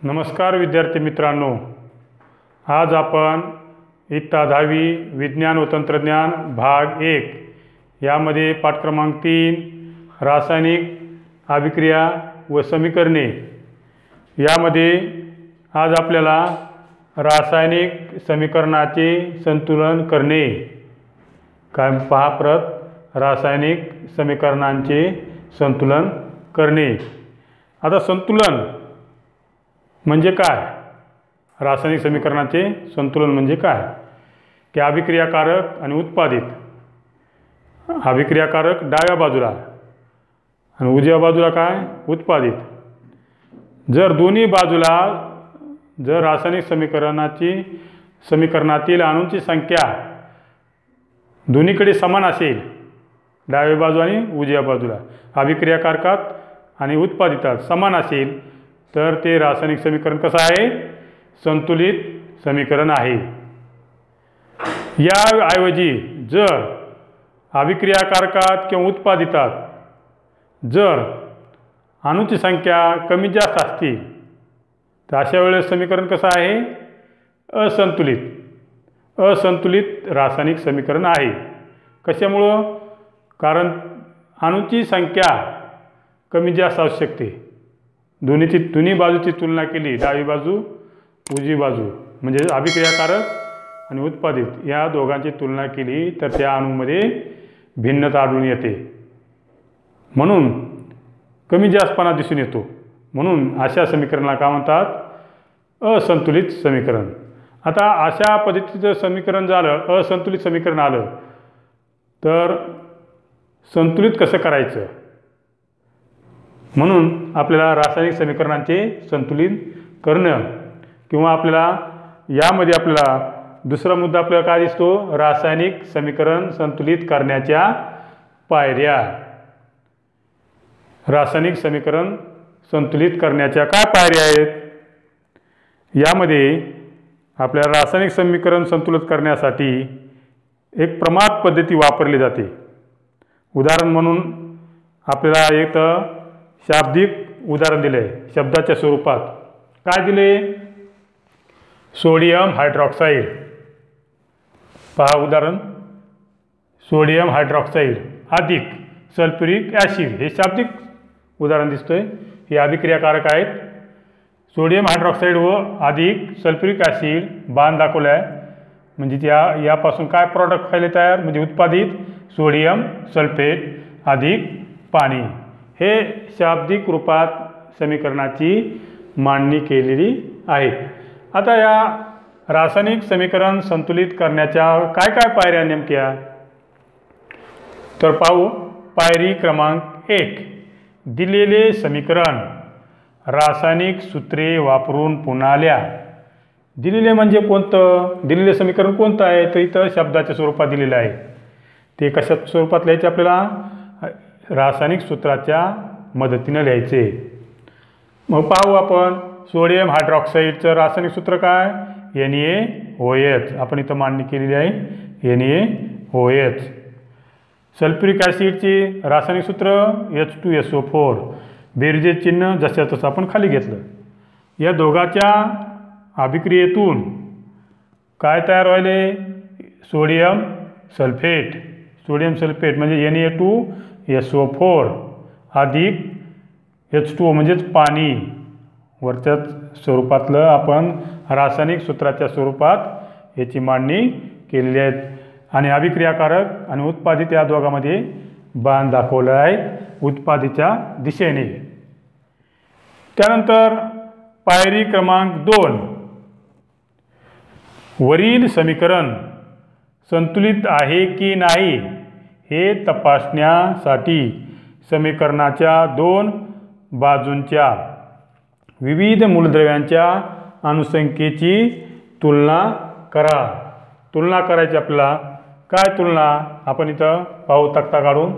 नमस्कार विद्यार्थी मित्रांनो, आज आपण इयत्ता 10वी विज्ञान व तंत्रज्ञान भाग 1 यामध्ये पाठ क्रमांक 3 रासायनिक अभिक्रिया व समीकरणे यामध्ये आज आपल्याला रासायनिक समीकरणाचे संतुलन करणे काय पहा परत रासायनिक समीकरणांचे संतुलन करणे। आता संतुलन म्हणजे काय? रासायनिक समीकरणाचे संतुलन म्हणजे काय की अभिक्रियाकारक आणि उत्पादित, अभिक्रियाकारक डाव्या बाजूला आणि उजव्या बाजूला काय उत्पादित। जर दोन्ही बाजूला जर रासायनिक समीकरणातील अणूंची संख्या दोन्हीकडे समान असेल, डाव्या बाजू आणि उजव्या बाजूला अभिक्रियाकारकात आणि उत्पादितात समान असेल तर ते रासायनिक समीकरण कसं आहे? संतुलित समीकरण आहे। या ऐवजी जर अभिक्रियाकारकात किंवा उत्पादितात जर अणूची संख्या कमी जास्त असतील तर अशा वेळेस समीकरण कसं आहे? असंतुलित रासायनिक समीकरण आहे। कशामुळं? कारण अणूची संख्या कमी जास्त असू शकते। दोन्ही बाजूची तुलना केली, डावी बाजू उजवी बाजू म्हणजे अभिक्रियाकारक आणि उत्पादित या दोघांची तुलना केली तर त्या अणूमध्ये भिन्नता आढळून येते, म्हणून कमी जास्तपणा दिसून येतो। म्हणून अशा समीकरणाला काय म्हणतात? असंतुलित समीकरण। आता अशा पद्धतीचं समीकरण झालं, असंतुलित समीकरण आलं तर संतुलित कसं करायचं? म्हणून आपल्याला रासायनिक समीकरणांचे संतुलित करणं किंवा आपल्याला यामध्ये आपल्याला दुसरा मुद्दा आपल्याला काय दिसतो? रासायनिक समीकरण संतुलित करण्याच्या पायऱ्या। रासायनिक समीकरण संतुलित करण्याच्या काय पायऱ्या आहेत? यामध्ये आपल्याला रासायनिक समीकरण संतुलित करण्यासाठी एक प्रमाद पद्धती वापरली जाते। उदाहरण म्हणून आपल्याला एक शाब्दिक उदाहरण दिले, शब्दाच्या स्वरूपात काय दिले? Sodium hydroxide. पहा उदाहरण, सोडियम हायड्रॉक्साईड अधिक सल्फ्युरिक ॲसिड, हे शाब्दिक उदाहरण दिसतोय। हे अभिक्रियाकारक आहेत। सोडियम हायड्रॉक्साईड व अधिक सल्फ्युरिक ॲसिड बाण दाखवला आहे, म्हणजे यापासून काय प्रॉडक्ट व्हायला तयार? म्हणजे उत्पादित सोडियम सल्फेट अधिक पाणी। हे शाब्दिक रूपात समीकरणाची मांडणी केलेली आहे। आता या रासायनिक समीकरण संतुलित करण्याच्या काय काय पायऱ्या नेमक्या तर पाहू। पायरी क्रमांक 1, दिलेले समीकरण रासायनिक सूत्रे वापरून पुन्हा लिहा। दिलेले म्हणजे कोणतं? दिलेले समीकरण कोणतं आहे? तर इथं शब्दाच्या स्वरूपात दिलेलं आहे। ते कशा स्वरूपात लिहायचे? आपल्याला रासायनिक सूत्राच्या मदतीने लिहायचे। मग पाहू आपण, सोडियम हायड्रॉक्साईडचं रासायनिक सूत्र काय? NaOH। आपण इथं मांडणी केलेली आहे, NaOH। सल्फ्युरिक ॲसिडचे रासायनिक सूत्र H2SO4। बेरजे चिन्ह जसं तसं आपण खाली घेतलं। या दोघांच्या अभिक्रियेतून काय तयार व्हायले? सोडियम सल्फेट म्हणजे Na2SO4 अधिक H2O म्हणजेच पाणी। वरच्या स्वरूपातलं आपण रासायनिक सूत्राच्या स्वरूपात याची मांडणी केलेली आहे आणि अभिक्रियाकारक आणि उत्पादित या दोघांमध्ये बाण दाखवला आहे उत्पादितच्या दिशेने। त्यानंतर पायरी क्रमांक 2, वरील समीकरण संतुलित आहे की नाही हे तपासण्यासाठी समीकरणाच्या दोन बाजूंच्या विविध मूलद्रव्यांच्या अणुसंख्येची तुलना करा। तुलना करायची आपल्याला। काय तुलना? आपण इथं पाहू तक्ता काढून।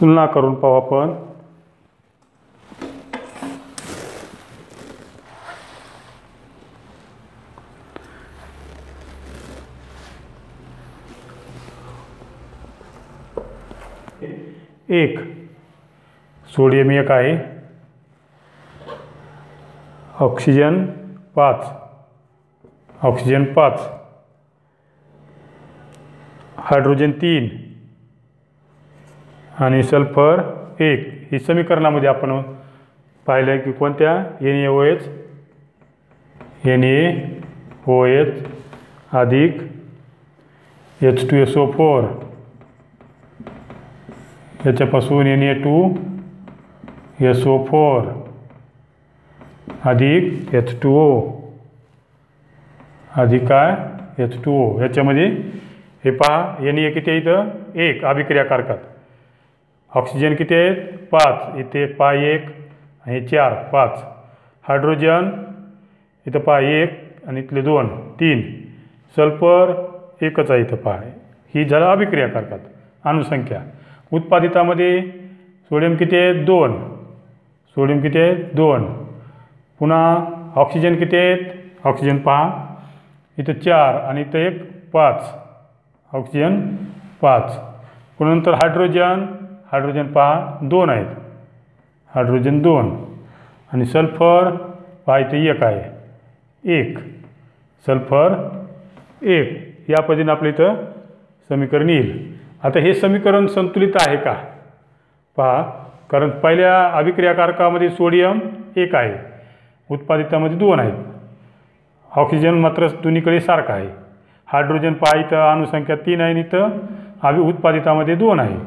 तुलना करून पाहू आपण. एक सोडियम 1 आहे, ऑक्सिजन 5, ऑक्सिजन 5, हायड्रोजन 3 आणि सल्फर 1. ही समीकरणामध्ये आपण पाहिलं की कोणत्या NaOH अधिक H2SO4 याच्यापासून Na2SO4 अधिक H2O अधिक काय H2O. याच्यामध्ये हे पहा Na किती आहे इथं 1 अभिक्रियाकारकात, ऑक्सिजन किती आहेत 5, इथे पहा 1 आणि 4 5, हायड्रोजन इथं पहा 1 आणि इथले 2 3, सल्फर 1च आहे इथं पहा. ही झालं अभिक्रियाकारकात अणुसंख्या. उत्पादितामध्ये सोडियम किती आहेत 2, सोडियम किती आहेत 2, पुन्हा ऑक्सिजन किती आहेत, ऑक्सिजन पहा इथं 4 आणि इथं 1 5, ऑक्सिजन 5, पुन्हा नंतर हायड्रोजन पहा 2 आहेत, हायड्रोजन 2 आणि सल्फर पहा इथे 1 आहे 1, सल्फर 1. या पद्धतीने आपलं इथं समीकरण येईल. आता हे समीकरण संतुलित आहे का पहा, कारण पहिल्या अभिक्रियाकारकामध्ये सोडियम 1 आहे, उत्पादितामध्ये 2 आहेत, ऑक्सिजन मात्र दोन्हीकडे सारखा आहे, हायड्रोजन पहा इथं अणुसंख्या 3 आहे, इथं उत्पादितामध्ये 2 आहे,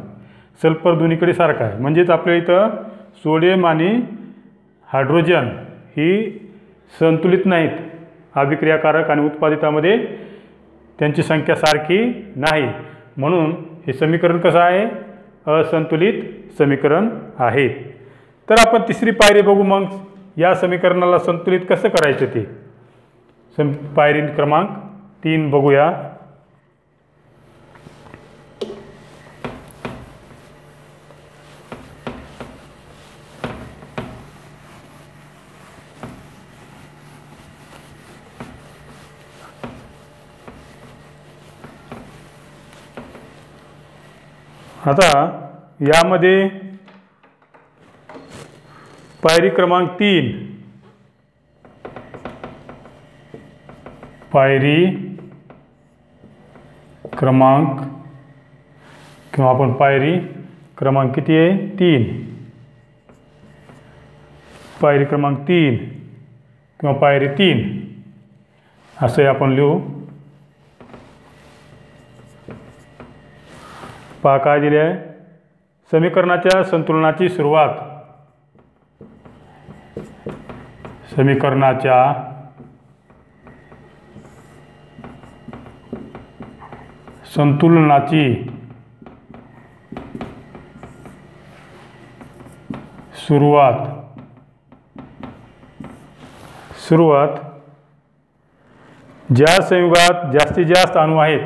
सल्फर दोन्हीकडे सारखा आहे. म्हणजेच आपल्या इथं सोडियम आणि हायड्रोजन ही संतुलित नाहीत, अभिक्रियाकारक आणि उत्पादितामध्ये त्यांची संख्या सारखी नाही, म्हणून हे समीकरण कसं आहे असंतुलित समीकरण आहे. तर आपण तिसरी पायरी बघू. मग या समीकरणाला संतुलित कसं करायचं ते पायरी क्रमांक 3 बघूया. आता यामध्ये पायरी क्रमांक 3, पायरी क्रमांक किंवा आपण पायरी क्रमांक किती आहे 3, पायरी क्रमांक 3 किंवा पायरी 3 असे आपण लिहू. पहा काय दिले आहे, समीकरणाच्या संतुलनाची सुरुवात, समीकरणाच्या संतुलनाची सुरुवात ज्या संयुगात जास्तीत जास्त अणू आहेत,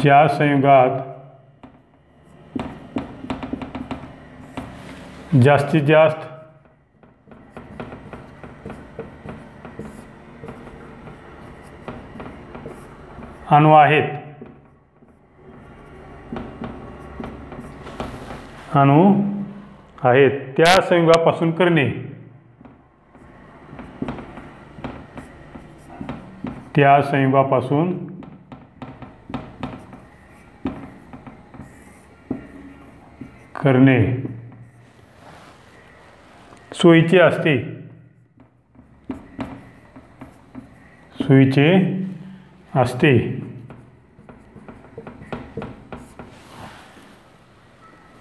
ज्या संयुगात जास्तीत जास्त अणू आहेत, त्या संयुगापासून करणे, त्या संयुगापासून करणे सोयीचे असते, सोयीचे असते.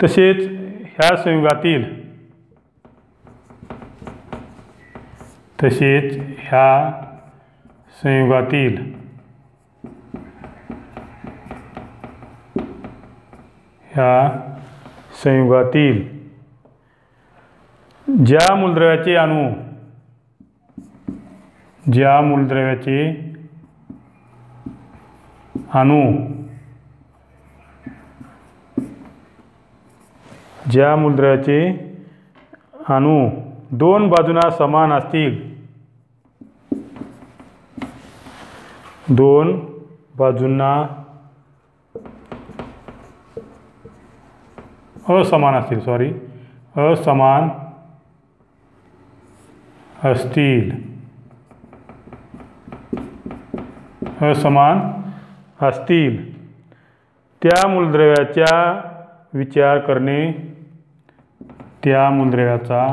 तसेच ह्या संयुगातील ह्या संयुगातील ज्या मूलद्रव्याचे अणू, ज्या मूलद्रव्याचे अणू ज्या मूलद्रव्याचे अणू दोन बाजूंना समान असतील, दोन बाजूंना असमान असतील, असमान असतील, असमान असतील त्या मूलद्रव्याचा विचार करणे, त्या मूलद्रव्याचा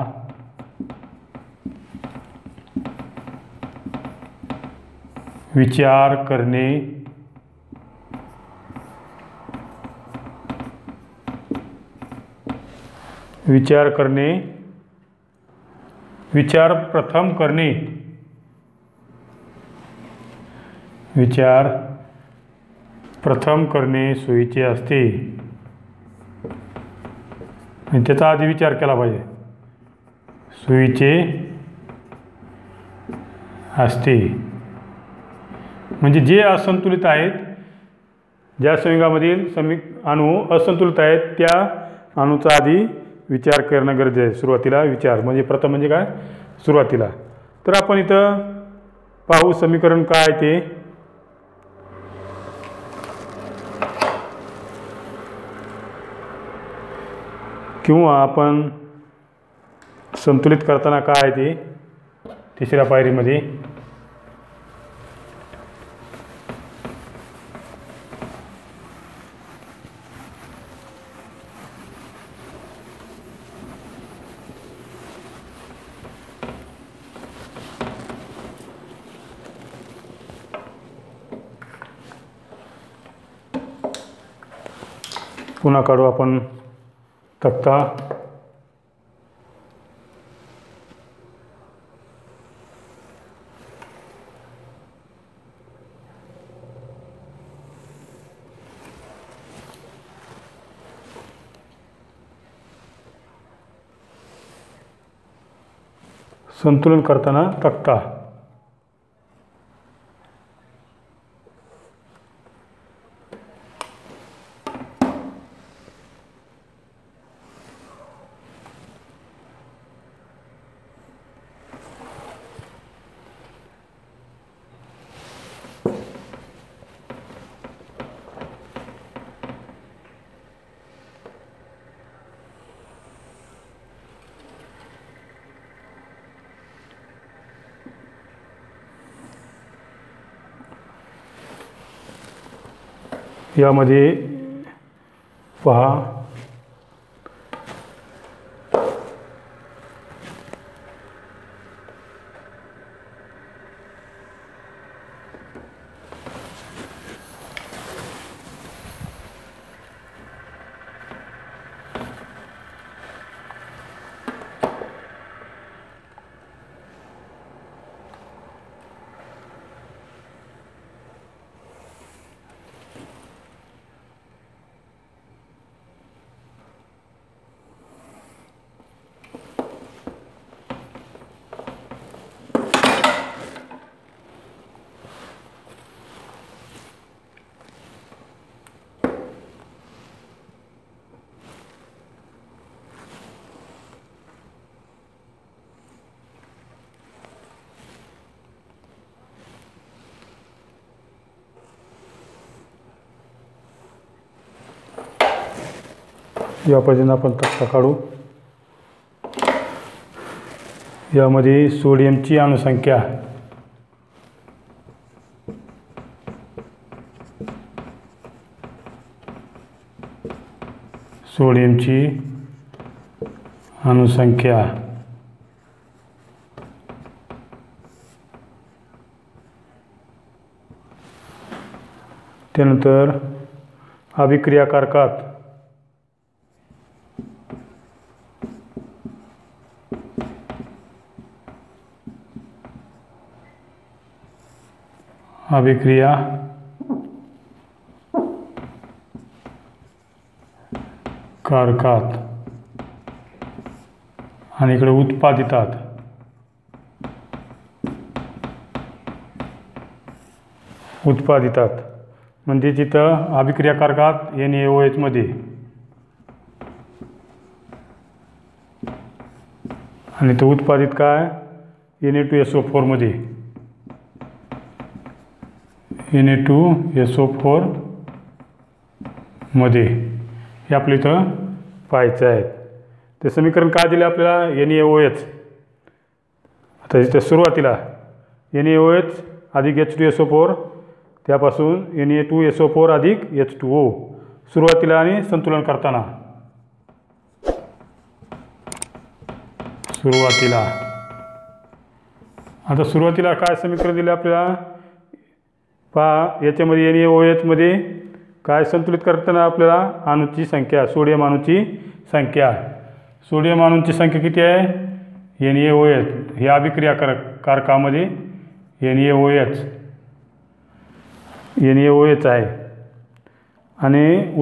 विचार करणे, विचार करणे, विचार प्रथम करणे, विचार प्रथम करणे सोयीचे असते. आणि त्याचा आधी विचार केला पाहिजे, सोयीचे असते. म्हणजे जे असंतुलित आहेत, ज्या संयुगामधील अणू असंतुलित आहेत त्या अणूचा आधी विचार करणं गरजेचं आहे. सुरुवातीला विचार म्हणजे प्रथम म्हणजे काय, सुरुवातीला. तर आपण इथं पाहू समीकरण काय ते. किंवा आपण संतुलित करताना काय ते तिसऱ्या पायरीमध्ये. पुन्हा काढू आपण तक्ता. संतुलन करताना तक्ता. यामध्ये पहा या पद्धतीने आपण तक्ता काढू. यामध्ये सोडियमची अणुसंख्या त्यानंतर अभिक्रियाकारकात अभिक्रिया कारकात आणि इकडे उत्पादितात. म्हणजे जिथं अभिक्रियाकारकात NaOH मध्ये आणि तो उत्पादित काय Na2SO4 मध्ये Na2SO4 मध्ये हे आपल्या इथं पाहायचं आहे. ते समीकरण काय दिले आपल्याला NaOH. आता इथं सुरुवातीला NaOH अधिक H2SO4 त्यापासून Na2SO4 अधिक H2O सुरुवातीला आणि संतुलन करताना. आता सुरुवातीला काय समीकरण दिले आपल्याला पहा. याच्यामध्ये NaOH मध्ये काय संतुलित करताना आपल्याला अणूची संख्या सोडियम अणूची संख्या. सोडियम अणूंची संख्या किती आहे NaOH. हे अभिक्रियाकारकामध्ये NaOH आहे. आणि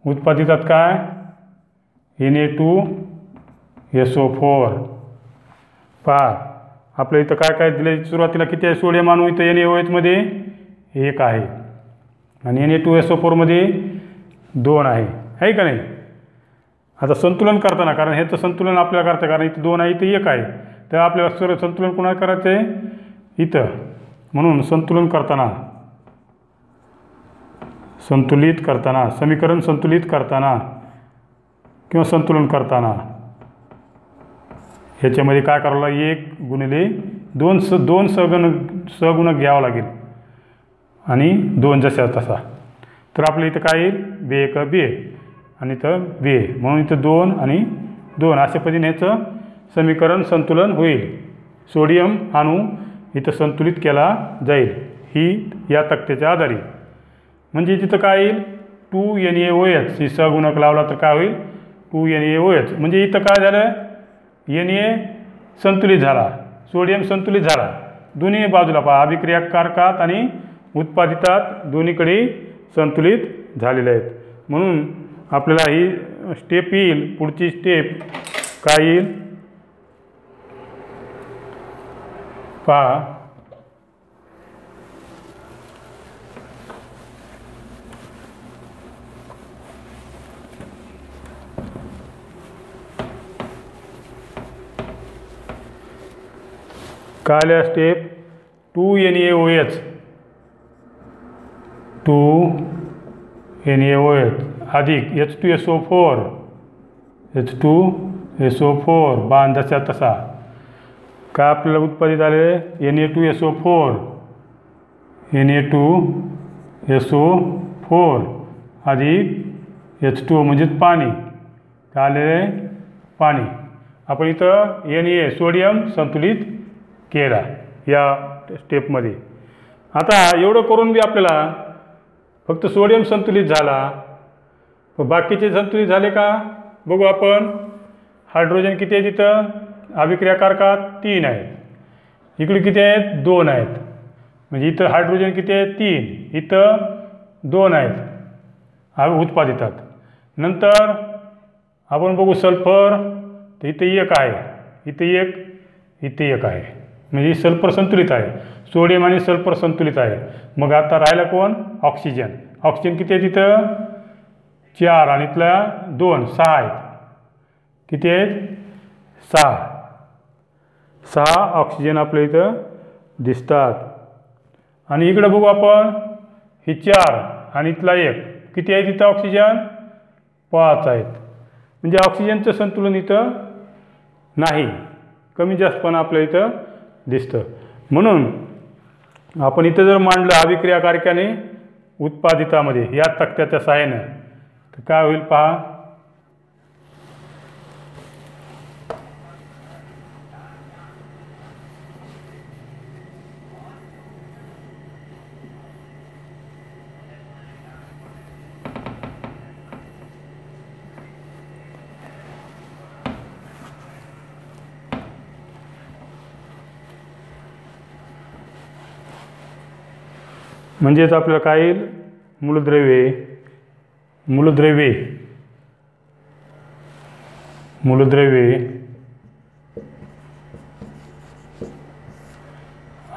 उत्पादितात काय Na2SO4. पहा आपल्या इथं काय काय दिले सुरुवातीला किती आहे सोडियम अणू इथं NaOH मध्ये 1 आहे आणि Na2SO4 मध्ये 2 आहे का नाही. आता संतुलन करताना कारण ह्याचं संतुलन आपल्याला करतं कारण इथं 2 आहे इथं 1 आहे तर आपल्याला संतुलन कोणाला करायचं आहे इथं. म्हणून समीकरण संतुलित करताना किंवा संतुलन करताना ह्याच्यामध्ये काय करावं लागेल 1 गुणिले 2 सहगुणक घ्यावा लागेल आणि 2 जसा तसा. तर आपल्या इथं काय येईल B आणि इथं B म्हणून इथं 2 आणि 2 अशा पद्धतीने ह्याचं समीकरण संतुलन होईल. सोडियम अणू इथं संतुलित केला जाईल ही या तक्त्याच्या आधारे. म्हणजे तिथं काय येईल 2NaOH ही सहगुणक लावला तर काय होईल 2NaOH. म्हणजे इथं काय झालं Na संतुलित झाला सोडियम संतुलित झाला. दोन्ही बाजूला पहा अभिक्रियाकारकात आणि उत्पादितात दोन्हीकडे संतुलित झालेले आहेत. म्हणून आपल्याला ही स्टेप येईल. पुढची स्टेप काय येईल पहा. काय आल्या स्टेप 2NaOH अधिक H2SO4 बाण जसा तसा काय आपल्याला उत्पादित आले Na2SO4 अधिक H2O म्हणजेच पाणी. काय आले पाणी. आपण इथं Na सोडियम संतुलित केला या स्टेपमध्ये. आता एवढं करून बी आपल्याला फक्त सोडियम संतुलित झाला पण बाकीचे संतुलित झाले का बघू आपण. हायड्रोजन किती आहे तिथं अभिक्रियाकारकात 3 आहेत इकडे किती आहेत 2 आहेत. म्हणजे इथं हायड्रोजन किती आहे 3 इथं 2 आहेत उत्पादितात. नंतर आपण बघू सल्फर तर इथे 1 आहे इथे 1 आहे म्हणजे सल्फर संतुलित आहे. सोडियम आणि सल्फर संतुलित आहे. मग आता राहिला कोण ऑक्सिजन किती आहे तिथं 4 आणि इथला 2 6 आहेत. किती आहेत 6 ऑक्सिजन आपल्या इथं दिसतात. आणि इकडे बघू आपण ही 4 आणि इथला 1 किती आहे तिथं ऑक्सिजन 5 आहेत. म्हणजे ऑक्सिजनचं संतुलन इथं नाही कमी जास्तपणा आपल्या इथं दिसतं. म्हणून आपण इथं जर मांडलं अभिक्रियाकारकाने उत्पादितामध्ये या तक्त्याच्या सहाय्याने तर काय होईल पहा. म्हणजेच आपल्याला काय येईल मूलद्रव्ये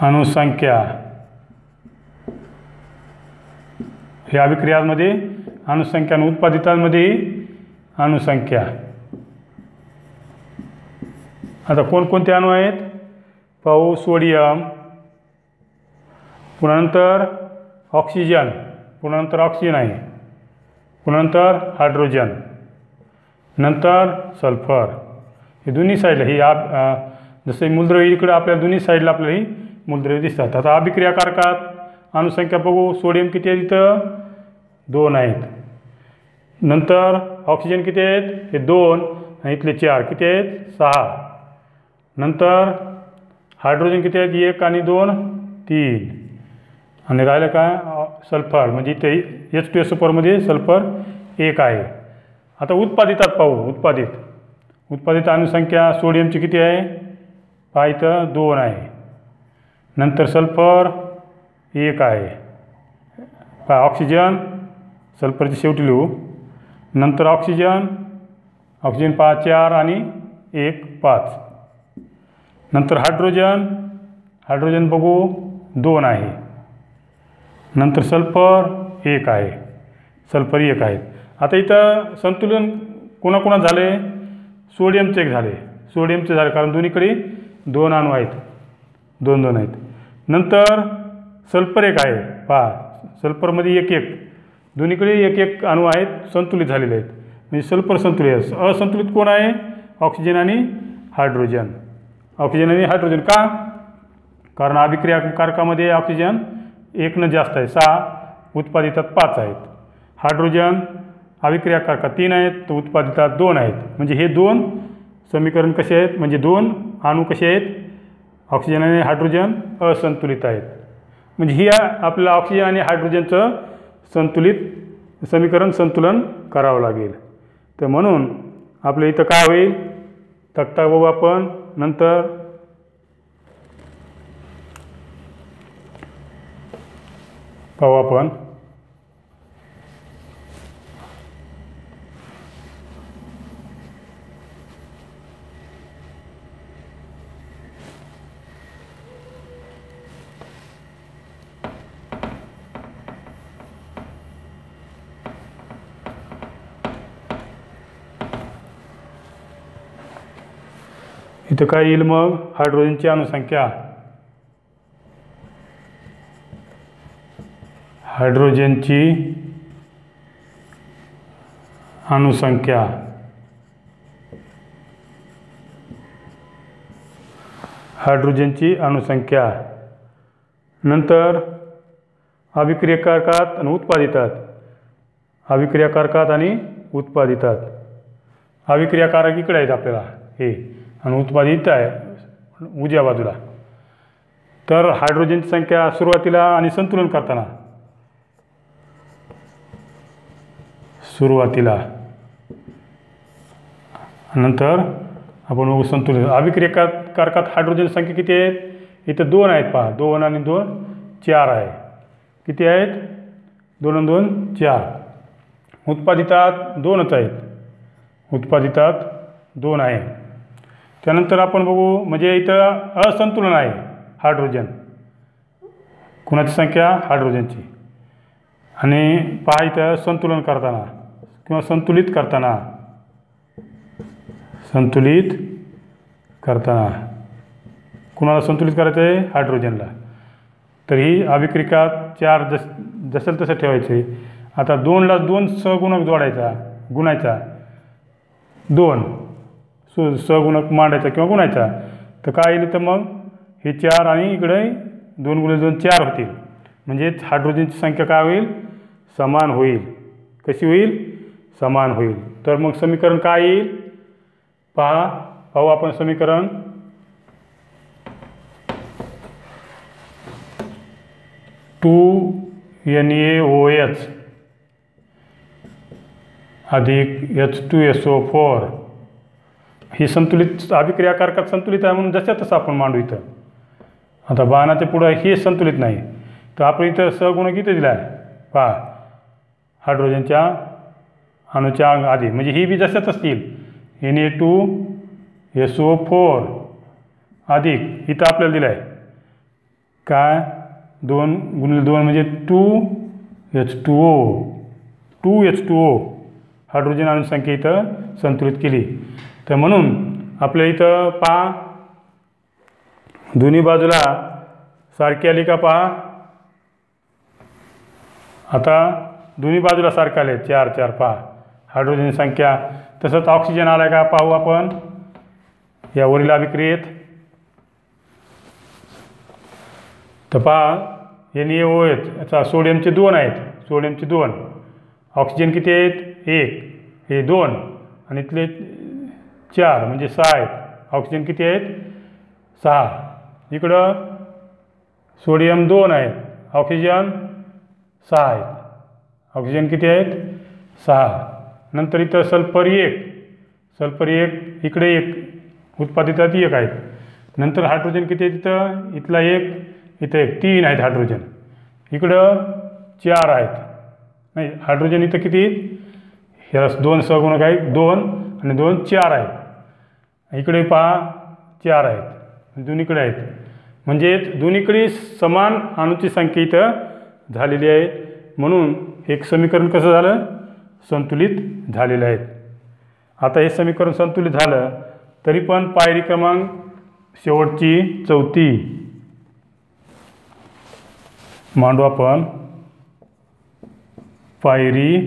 अणुसंख्या हे अभिक्रियांमध्ये अणुसंख्या आणि उत्पादितांमध्ये अणुसंख्या आता कोणकोणते अणू आहेत पाहू. सोडियम, पुन्हा नंतर ऑक्सिजन, पुन्हा नंतर ऑक्सिजन आहे, पुन्हा नंतर हायड्रोजन, नंतर सल्फर. हे दोन्ही साईडला ही जसे मूलद्रव्य इकडं आपल्या दोन्ही साईडला आपल्याला ही मूलद्रव्य दिसतात. आता अभिक्रियाकारकात अणुसंख्या बघू. सोडियम किती आहे तिथं 2 आहेत. नंतर ऑक्सिजन किती आहेत हे 2 आणि इथले 4 किती आहेत 6. नंतर हायड्रोजन किती आहेत 1 आणि 2 3 आणि राहिलं काय सल्फर म्हणजे इथे H2SO4मध्ये सल्फर 1 आहे. आता उत्पादितात पाहू. उत्पादित अणुसंख्या सोडियमची किती आहे पहा इथं 2 आहे. नंतर सल्फर 1 आहे. पहा ऑक्सिजन सल्फरची शेवटी लिहू. नंतर ऑक्सिजन पहा 4 आणि 1 5. नंतर हायड्रोजन बघू 2 आहे. नंतर सल्फर 1 आहे. सल्फर 1 आहे. आता इथं संतुलन कोणाकोणात झाले सोडियमचे एक झाले कारण दोन्हीकडे 2 अणू आहेत 2 आहेत. नंतर सल्फर 1 आहे पहा सल्फरमध्ये 1 दोन्हीकडे 1 अणू आहेत संतुलित झालेले आहेत म्हणजे सल्फर संतुलित आहे. असंतुलित कोण आहे ऑक्सिजन आणि हायड्रोजन. का कारण अभिक्रियाकारकामध्ये ऑक्सिजन 1 जास्त आहे 6 उत्पादितात 5 आहेत. हायड्रोजन अभिक्रियाकारकात 3 आहेत तर उत्पादितात 2 आहेत. म्हणजे हे 2 समीकरण कसे आहेत म्हणजे 2 अणू कसे आहेत ऑक्सिजन आणि हायड्रोजन असंतुलित आहेत. म्हणजे ही आपल्याला ऑक्सिजन आणि हायड्रोजनचं संतुलन करावं लागेल. तर म्हणून आपल्या इथं काय होईल तक्ता बघू आपण नंतर. पाहू आपण इथं काय येईल मग हायड्रोजनची अणुसंख्या हायड्रोजनची अणुसंख्या नंतर अभिक्रियाकारकात आणि उत्पादितात अभिक्रियाकारक इकडे आहेत आपल्याला हे आणि उत्पादित आहे उजव्या बाजूला. तर हायड्रोजनची संख्या सुरुवातीला आणि संतुलन करताना नंतर आपण बघू संतुलन. अभिक्रियाकारकात हायड्रोजन संख्या किती आहेत इथं 2 आहेत पहा 2 आणि 2 4 आहे. किती आहेत 2 आणि 2 4. उत्पादितात 2च आहेत. उत्पादितात 2 आहे. त्यानंतर आपण बघू म्हणजे इथं असंतुलन आहे हायड्रोजन कुणाची संख्या हायड्रोजनची आणि पहा इथं संतुलन करताना किंवा संतुलित करताना कुणाला संतुलित करायचं आहे हायड्रोजनला. तर ही अभिक्रियात 4 जसं तसं ठेवायचे. आता 2ला 2 सहगुणक गुणायचा 2 सहगुणक मांडायचा किंवा गुणायचा. तर काय येईल तर मग हे 4 आणि इकडे 2 × 2 4 होतील. म्हणजे हायड्रोजनची संख्या काय होईल समान होईल. कशी होईल समान होईल. तर मग समीकरण काय येईल पाहू आपण समीकरण. NaOH अधिक H2SO4 ही संतुलित अभिक्रियाकारकात संतुलित आहे म्हणून जसं तसं आपण मांडू इथं. आता बाणाच्या पुढं हे संतुलित नाही तर आपण इथं सहगुणक इथं दिला आहे पहा हायड्रोजनच्या अणूच्या आधी म्हणजे ही बी जसं तसं येईल Na2SO4 अधिक इथं आपल्याला दिलं आहे काय 2 × 2 म्हणजे 2H2O हायड्रोजन अणुसंख्या इथं संतुलित केली. तर म्हणून आपल्या इथं पहा दोन्ही बाजूला सारखी आली का पहा। आता दोन्ही बाजूला सारखं आले 4 4 पहा हायड्रोजन संख्या। तसंच ऑक्सिजन आला का पाहू आपण या वरील अभिक्रियेत। तर पहा NaOH याचा सोडियमचे 2 आहेत, सोडियमचे 2, ऑक्सिजन किती आहेत 1, हे 2 आणि इथले 4 म्हणजे 6 आहेत। ऑक्सिजन किती आहेत 6, इकडं सोडियम 2 आहेत, ऑक्सिजन 6 आहेत। ऑक्सिजन किती आहेत 6। नंतर इथं सल्फर 1, सल्फर 1 इकडे 1 उत्पादितात 1 आहेत। नंतर हायड्रोजन किती आहे तिथं, इथला 1 इथं 1, 3 आहेत हायड्रोजन, इकडं 4 आहेत। नाही हायड्रोजन इथं किती, ह्या 2 सहगुणक आहेत 2 आणि 2 4 आहेत। इकडे पहा 4 आहेत, दोन्हीकडे आहेत, म्हणजे दोन्हीकडे समान अणूची संख्या इथं झालेली आहे, म्हणून एक समीकरण कसं झालं संतुलित झालेलं आहे। आता हे समीकरण संतुलित झालं तरी पण पायरी क्रमांक शेवटची 4थी मांडू आपण। पायरी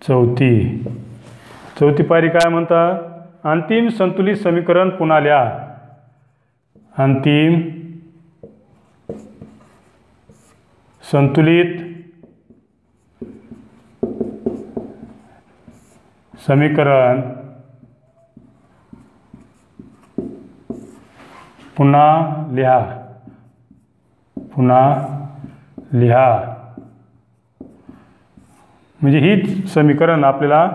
4थी पायरी काय म्हणतात, अंतिम संतुलित समीकरण पुन्हा लिहा। अंतिम संतुलित समीकरण पुन्हा लिहा, पुन्हा लिहा। म्हणजे हीच समीकरण आपल्याला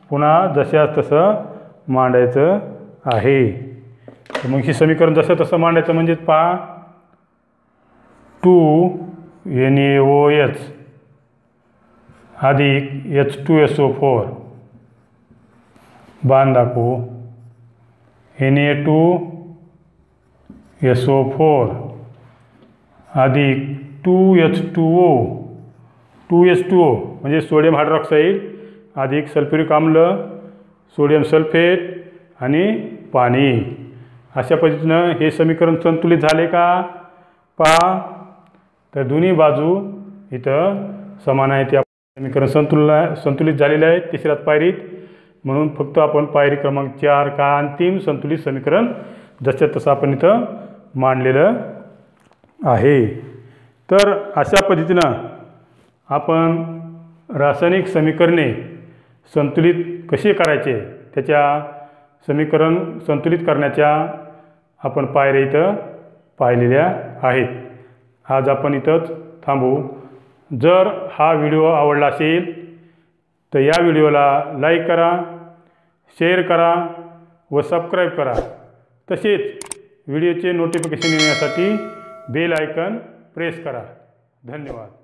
पुन्हा जशास तसं मांडायचं आहे। तर मग ही समीकरण जसं तसं मांडायचं म्हणजे पहा 2NaOH अधिक H2SO4 बांध दाखवू, Na2SO4 अधिक 2H2O, 2H2O म्हणजे सोडियम हायड्रॉक्साईड अधिक सल्फ्युरिक आम्ल, सोडियम सल्फेट आणि पाणी। अशा पद्धतीनं हे समीकरण संतुलित झाले का पहा। तर दोन्ही बाजू इथं समान आहेत, या समीकरण संतुलित झालेले आहे तिसऱ्याच पायरीत। म्हणून फक्त आपण पायरी क्रमांक 4 का अंतिम संतुलित समीकरण जसं तसं आपण इथं मांडलेलं आहे। तर अशा पद्धतीनं आपण रासायनिक समीकरणे संतुलित कसे करायचे त्याच्या समीकरण संतुलित करण्याच्या आपण पायऱ्या इथं पाहिलेल्या आहेत। आज आपण इथंच थांबू। जर हा व्हिडिओ आवडला असेल तर या व्हिडिओला लाईक करा, शेअर करा व सबस्क्राईब करा। तसेच व्हिडिओचे नोटिफिकेशन येण्यासाठी बेल आयकॉन प्रेस करा। धन्यवाद।